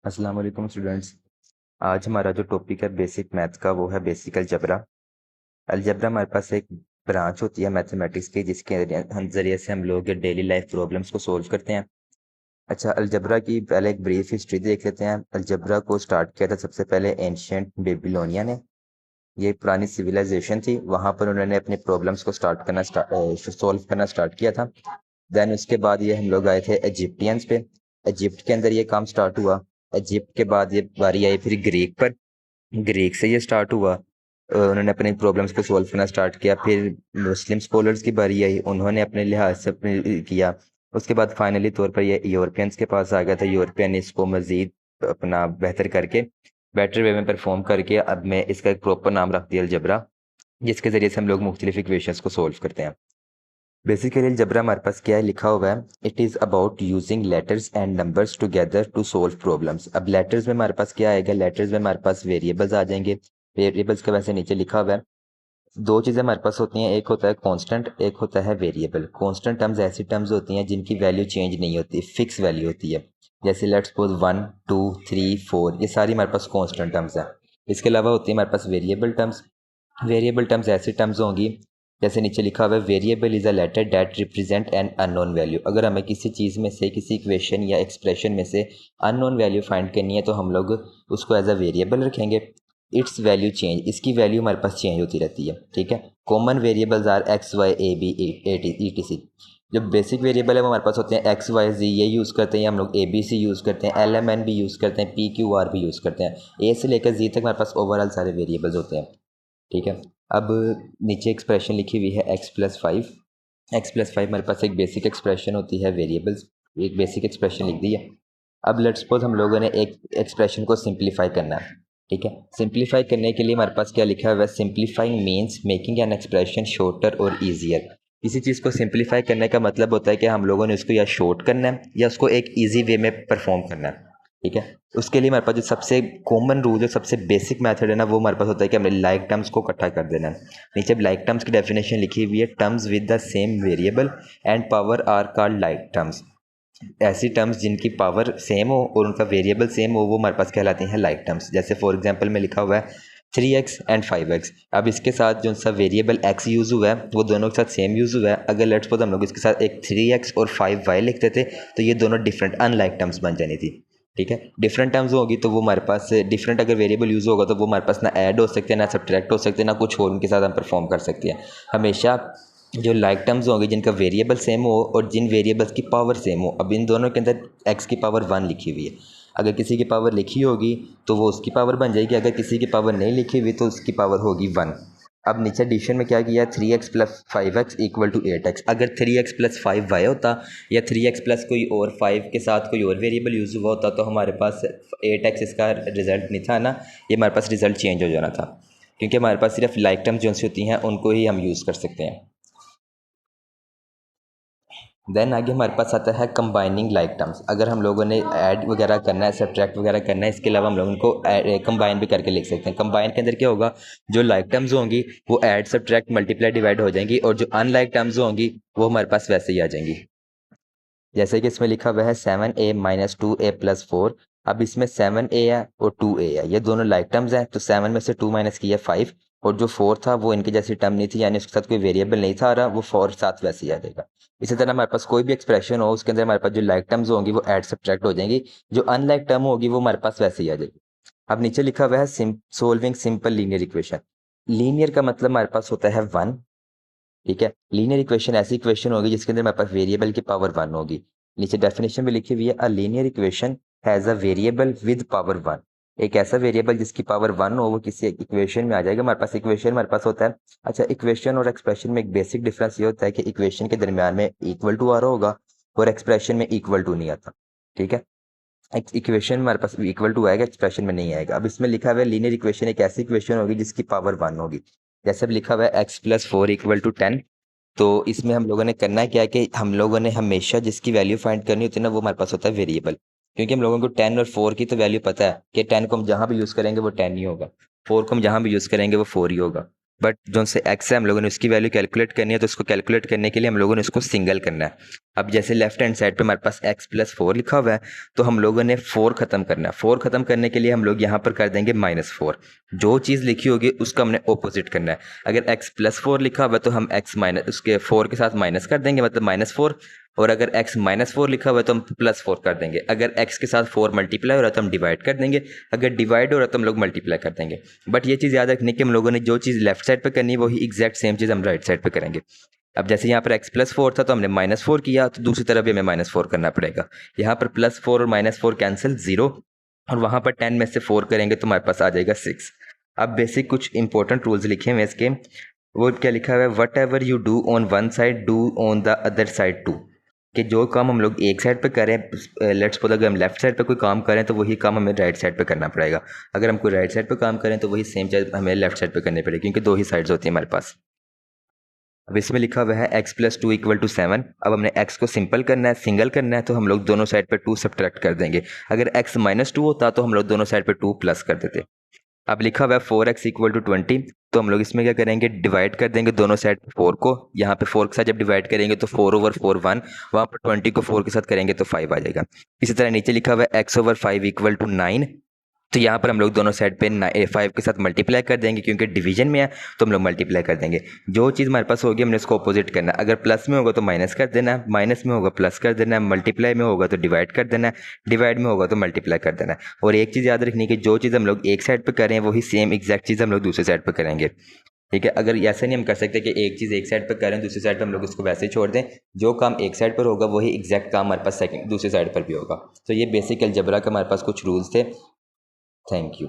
अस्सलाम वालेकुम स्टूडेंट्स। आज हमारा जो टॉपिक है बेसिक मैथ का वो है बेसिक अलजबरा। अलजबरा हमारे पास एक ब्रांच होती है मैथमेटिक्स की जिसके ज़रिए से हम लोग डेली लाइफ प्रॉब्लम्स को सॉल्व करते हैं। अच्छा, अलजबरा की पहले एक ब्रीफ हिस्ट्री देख लेते हैं। अलजबरा को स्टार्ट किया था सबसे पहले एंशियंट बेबीलोनिया ने। ये पुरानी सिविलाइजेशन थी, वहाँ पर उन्होंने अपने प्रॉब्लम्स को सॉल्व करना स्टार्ट किया था। देन उसके बाद ये हम लोग आए थे इजिप्टियंस पे। इजिप्ट के अंदर ये काम स्टार्ट हुआ। इजिप्ट के बाद ये बारी आई फिर ग्रीक पर। ग्रीक से ये स्टार्ट हुआ। उन्होंने अपनी प्रॉब्लम्स को सॉल्व करना स्टार्ट किया। फिर मुस्लिम स्कॉलर्स की बारी आई, उन्होंने अपने लिहाज से अपने किया। उसके बाद फाइनली तौर पर ये यूरोपियंस के पास आ गया था। यूरोपियन इसको मजीद अपना बेहतर करके बेटर वे में परफॉर्म करके अब मैं इसका एक प्रॉपर नाम रख दिया अलजबरा, जिसके ज़रिए से हम लोग मुख्तलिफ इक्वेशंस को सॉल्व करते हैं। बेसिकली अलजबरा हमारे पास क्या है लिखा हुआ है, it is about using letters and numbers together to solve problems. अब लेटर्स में हमारे पास क्या आएगा, लेटर्स में हमारे पास वेरिएबल्स आ जाएंगे। वेरिएबल्स का वैसे नीचे लिखा हुआ है। दो चीज़ें हमारे पास होती हैं, एक होता है कांस्टेंट, एक होता है वेरिएबल। कांस्टेंट टर्म्स ऐसी टर्म्स होती हैं जिनकी वैल्यू चेंज नहीं होती, फिक्स वैल्यू होती है। जैसे लेट्स सपोज 1 2 3 4, ये सारी हमारे पास कांस्टेंट टर्म्स हैं। इसके अलावा होती है हमारे पास वेरिएबल टर्म्स। वेरिएबल टर्म्स ऐसी टर्म्स होंगी जैसे नीचे लिखा हुआ है, variable is a letter that represent an unknown value. अगर हमें किसी चीज़ में से, किसी इक्वेशन या एक्सप्रेशन में से अननोन वैल्यू फाइंड करनी है तो हम लोग उसको एज अ वेरिएबल रखेंगे। इट्स वैल्यू चेंज, इसकी वैल्यू हमारे पास चेंज होती रहती है। ठीक है। Common variables are X Y A B E T C. जो बेसिक वेरिएबल है वो हमारे पास होते हैं एक्स वाई जी, ये यूज़ करते हैं हम लोग, ए बी सी यूज़ करते हैं, एल एम एन भी यूज़ करते हैं, पी क्यू आर भी यूज़ करते हैं। ए से लेकर जी तक हमारे पास ओवरऑल सारे वेरिएबल्स होते हैं। ठीक है। अब नीचे एक्सप्रेशन लिखी हुई है x+5। x+5 हमारे पास एक बेसिक एक्सप्रेशन होती है वेरिएबल्स, एक बेसिक एक्सप्रेशन लिख दी है। अब लेट्स सपोज हम लोगों ने एक एक्सप्रेशन को सिंप्लीफाई करना है। ठीक है। सिंप्लीफाई करने के लिए हमारे पास क्या लिखा हुआ है, simplifying means making an expression shorter और ईजियर। किसी चीज़ को सिंप्लीफाई करने का मतलब होता है कि हम लोगों ने उसको या शॉर्ट करना है या उसको एक ईजी वे में परफॉर्म करना है। ठीक है। उसके लिए हमारे पास जो सबसे कॉमन रूल, जो सबसे बेसिक मेथड है ना, वो हमारे पास होता है कि हमने लाइक टर्म्स को इकट्ठा कर देना है। नीचे लाइक टर्म्स की डेफिनेशन लिखी हुई है, terms with the same variable and power are called like terms. ऐसी टर्म्स जिनकी पावर सेम हो और उनका वेरिएबल सेम हो वो हमारे पास कहलाती हैं लाइक टर्म्स। जैसे फॉर एग्जांपल में लिखा हुआ है 3x एंड 5x। अब इसके साथ जो सा वेरिएबल x यूज़ हुआ है वो दोनों के साथ सेम यूज़ हुआ है। अगर लेट्स सपोज हम लोग इसके साथ एक 3x और 5y लिखते थे तो ये दोनों डिफरेंट अनलाइक टर्म्स बन जानी थी। ठीक है। डिफरेंट टर्म्स होगी तो वो हमारे पास डिफरेंट, अगर वेरिएबल यूज़ होगा तो वो हमारे पास ना ऐड हो सकते हैं, ना सब्ट्रैक्ट हो सकते हैं, ना कुछ और उनके साथ हम परफॉर्म कर सकते हैं। हमेशा जो लाइक टर्म्स होंगे जिनका वेरिएबल सेम हो और जिन वेरिएबल्स की पावर सेम हो। अब इन दोनों के अंदर x की पावर 1 लिखी हुई है, अगर किसी की पावर लिखी होगी तो वो उसकी पावर बन जाएगी, अगर किसी की पावर नहीं लिखी हुई तो उसकी पावर होगी 1। अब नीचे एडिशन में क्या किया, 3x plus 5x equal to 8x। अगर 3x प्लस 5y होता या 3x प्लस कोई और 5 के साथ कोई और वेरिएबल यूज़ हुआ होता तो हमारे पास 8x इसका रिजल्ट नहीं था ना, ये हमारे पास रिजल्ट चेंज हो जाना था, क्योंकि हमारे पास सिर्फ लाइक टर्म्स जो सी होती हैं उनको ही हम यूज़ कर सकते हैं। देन आगे हमारे पास आता है कंबाइनिंग लाइक टर्म्स। अगर हम लोगों ने ऐड वगैरह करना है, सब्ट्रैक्ट वगैरह करना है, इसके अलावा हम लोग उनको कंबाइन भी करके लिख सकते हैं। कंबाइन के अंदर क्या होगा, जो लाइक टर्म्स होंगी वो ऐड सब्ट्रैक्ट मल्टीप्लाई डिवाइड हो जाएंगी और जो अनलाइक टर्म्स होंगी वो हमारे पास वैसे ही आ जाएंगी। जैसे कि इसमें लिखा हुआ है 7a माइनस 2a प्लस 4। अब इसमें 7a है और 2a है, ये दोनों लाइक टर्म्स हैं, तो 7 में से 2 माइनस किया 5, और जो 4 था वो इनकी जैसी टर्म नहीं थी, यानी उसके साथ कोई वेरिएबल नहीं था आ रहा, वो 4 साथ वैसे ही आ जाएगा। इसी तरह हमारे पास कोई भी एक्सप्रेशन हो उसके अंदर हमारे पास जो लाइक टर्म्स होंगी वो ऐड सब्ट्रैक्ट हो जाएंगी, जो अनलाइक टर्म होगी वो हमारे पास वैसे ही आ जाएगी। अब नीचे लिखा हुआ है solving simple linear equation. Linear का मतलब हमारे पास होता है 1। ठीक है। लीनियर इक्वेशन ऐसी इक्वेशन होगी जिसके अंदर हमारे पास वेरिएबल की पावर 1 होगी। नीचे डेफिनेशन भी लिखी हुई है, a linear equation has a variable with power 1। एक ऐसा वेरिएबल जिसकी पावर 1 हो वो किसी इक्वेशन में आ जाएगा। हमारे पास इक्वेशन हमारे पास होता है। अच्छा, इक्वेशन और एक्सप्रेशन में एक बेसिक डिफरेंस ये होता है कि इक्वेशन के दरमियान में इक्वल टू आ रहा होगा और एक्सप्रेशन में इक्वल टू नहीं आता। ठीक है। इक्वेशन में हमारे पास इक्वल टू आएगा, एक्सप्रेशन में नहीं आएगा। अब इसमें लिखा हुआ है लीनियर इक्वेशन एक ऐसी इक्वेशन होगी जिसकी पावर 1 होगी। जैसे अब लिखा हुआ है x+4 इक्वल टू 10। तो इसमें हम लोगों ने करना है क्या है कि हम लोगों ने हमेशा जिसकी वैल्यू फाइंड करनी होती है ना वो हमारे पास होता है वेरिएबल, क्योंकि हम लोगों को 10 और 4 की तो वैल्यू पता है कि 10 को हम जहाँ भी यूज़ करेंगे वो 10 ही होगा, 4 को हम जहाँ भी यूज़ करेंगे वो 4 ही होगा। बट जो से एक्स है हम लोगों ने उसकी वैल्यू कैलकुलेट करनी है, तो उसको कैलकुलेट करने के लिए हम लोगों ने उसको सिंगल करना है। अब जैसे लेफ्ट हैंड साइड पे हमारे पास x प्लस 4 लिखा हुआ है, तो हम लोगों ने 4 खत्म करना है। 4 खत्म करने के लिए हम लोग यहाँ पर कर देंगे -4। जो चीज़ लिखी होगी उसका हमने ऑपोजिट करना है। अगर x प्लस 4 लिखा हुआ है तो हम x माइनस उसके 4 के साथ माइनस कर देंगे, मतलब -4। और अगर x -4 लिखा हुआ है तो हम +4 कर देंगे। अगर x के साथ 4 मल्टीप्लाई हो रहा है तो हम डिवाइड कर देंगे। अगर डिवाइड हो रहा है तो हम लोग मल्टीप्लाई कर देंगे। बट ये चीज़ याद रखनी कि हम लोगों ने जो चीज़ लेफ्ट साइड पे करनी है वही एग्जैक्ट सेम चीज़ हम राइट साइड पे करेंगे। अब जैसे यहाँ पर x प्लस 4 था तो हमने -4 किया, तो दूसरी तरफ भी हमें -4 करना पड़ेगा। यहाँ पर +4 और -4 कैंसिल 0, और वहाँ पर 10 में से 4 करेंगे तो हमारे पास आ जाएगा 6। अब बेसिक कुछ इंपॉर्टेंट रूल्स लिखे हुए इसके। वो क्या लिखा हुआ है, whatever you do on one side do on the other side too. कि जो काम हम लोग एक साइड पे करें, लेट्स सपोज अगर हम लेफ्ट साइड पे कोई काम करें तो वही काम हमें राइट साइड पे करना पड़ेगा। अगर हम कोई राइट साइड पे काम करें तो वही सेम चीज़ हमें लेफ्ट साइड पे करनी पड़ेगी, क्योंकि दो ही साइड्स होती हैं हमारे पास। अब इसमें लिखा हुआ है x प्लस 2 इक्वल टू 7। अब हमने x को सिंपल करना है, सिंगल करना है, तो हम लोग दोनों साइड पे 2 सब्ट्रैक्ट कर देंगे। अगर x -2 होता तो हम लोग दोनों साइड पे 2 प्लस कर देते। अब लिखा हुआ है 4x इक्वल टू 20, तो हम लोग इसमें क्या करेंगे, डिवाइड कर देंगे दोनों साइड 4 को। यहाँ पे 4 के साथ जब डिवाइड करेंगे तो 4/4 1, वहाँ पर 20 को 4 के साथ करेंगे तो 5 आ जाएगा। इसी तरह नीचे लिखा हुआ है x/5 इक्वल टू 9, तो यहाँ पर हम लोग दोनों साइड पे 5 के साथ मल्टीप्लाई कर देंगे, क्योंकि डिवीजन में है तो हम लोग मल्टीप्लाई कर देंगे। जो चीज़ हमारे पास होगी हमने उसको अपोजिट करना है। अगर प्लस में होगा तो माइनस कर देना है, माइनस में होगा प्लस कर देना है, मल्टीप्लाई में होगा तो डिवाइड कर देना है, डिवाइड में होगा तो मल्टीप्लाई कर देना है। और एक चीज़ याद रखनी है कि जो चीज़ हम लोग एक साइड पर करें वही सेम एग्जैक्ट चीज़ हम लोग दूसरे साइड पर करेंगे। ठीक है, अगर ऐसा नहीं हम कर सकते कि एक चीज़ एक साइड पर करें दूसरी साइड पर हम लोग उसको वैसे ही छोड़ दें। जो काम एक साइड पर होगा वही एग्जैक्ट काम हमारे पास सेकंड दूसरी साइड पर भी होगा। तो ये बेसिक अलजेब्रा का हमारे पास कुछ रूल्स थे। Thank you.